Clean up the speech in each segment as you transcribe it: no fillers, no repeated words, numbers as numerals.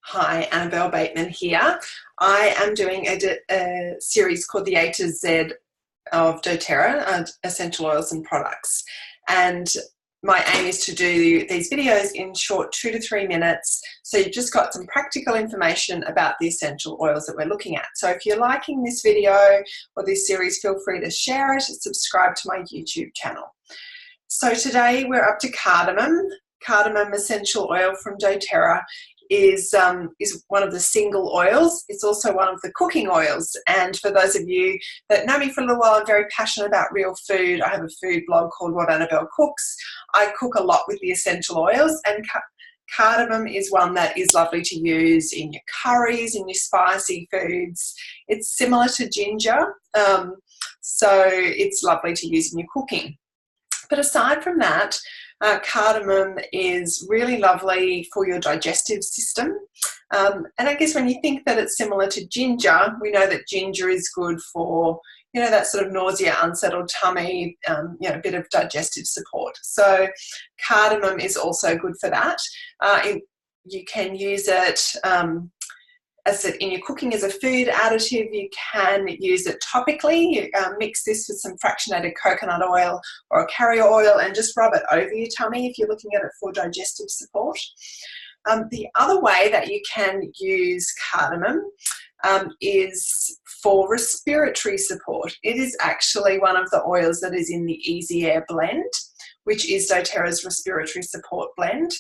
Hi, Annabel Bateman here. I am doing a series called the A to Z of doTERRA, essential oils and products. And my aim is to do these videos in short 2 to 3 minutes. So you've just got some practical information about the essential oils that we're looking at. So if you're liking this video or this series, feel free to share it and subscribe to my YouTube channel. So today we're up to cardamom. Cardamom essential oil from doTERRA is one of the single oils. It's also one of the cooking oils. And for those of you that know me for a little while, I'm very passionate about real food. I have a food blog called What Annabel Cooks. I cook a lot with the essential oils, and cardamom is one that is lovely to use in your curries, in your spicy foods. It's similar to ginger, so it's lovely to use in your cooking. But aside from that, cardamom is really lovely for your digestive system. And I guess when you think that it's similar to ginger, we know that ginger is good for, that sort of nausea, unsettled tummy, a bit of digestive support. So cardamom is also good for that. You can use it as I said, in your cooking as a food additive. You can use it topically. You mix this with some fractionated coconut oil or a carrier oil and just rub it over your tummy if you're looking at it for digestive support. The other way that you can use cardamom is for respiratory support. It is actually one of the oils that is in the Easy Air blend, which is doTERRA's respiratory support blend.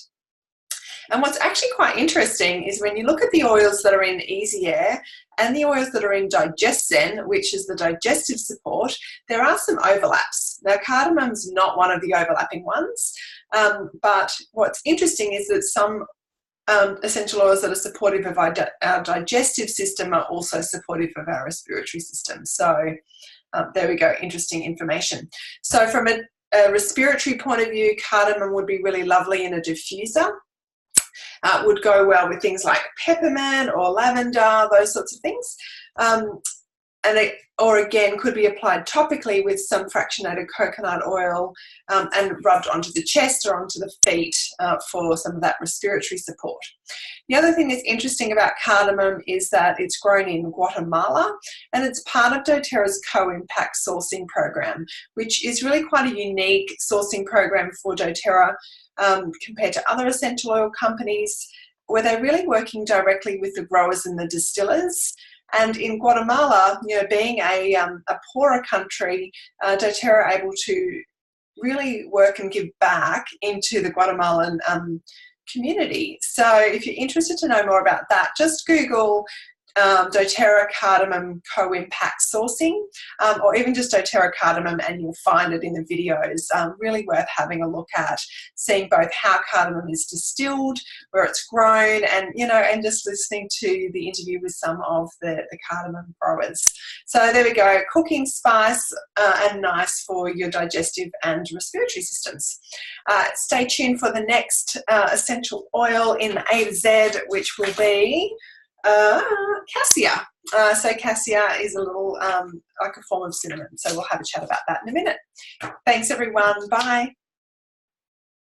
And what's actually quite interesting is when you look at the oils that are in Easy Air and the oils that are in DigestZen, which is the digestive support, there are some overlaps. Now, cardamom's not one of the overlapping ones, but what's interesting is that some essential oils that are supportive of our digestive system are also supportive of our respiratory system. So there we go, interesting information. So from a respiratory point of view, cardamom would be really lovely in a diffuser. Would go well with things like peppermint or lavender, those sorts of things. Or again, could be applied topically with some fractionated coconut oil and rubbed onto the chest or onto the feet for some of that respiratory support. The other thing that's interesting about cardamom is that it's grown in Guatemala, and it's part of doTERRA's Co-Impact sourcing program, which is really quite a unique sourcing program for doTERRA compared to other essential oil companies, where they're really working directly with the growers and the distillers. And in Guatemala, being a poorer country, doTERRA are able to really work and give back into the Guatemalan community. So if you're interested to know more about that, just Google doTERRA cardamom co-impact sourcing, or even just doTERRA cardamom, and you'll find it in the videos. Really worth having a look at, seeing both how cardamom is distilled, where it's grown, and just listening to the interview with some of the cardamom growers. So there we go, cooking spice and nice for your digestive and respiratory systems. Stay tuned for the next essential oil in the A to Z, which will be cassia. So cassia is a little like a form of cinnamon. So we'll have a chat about that in a minute. Thanks everyone. Bye.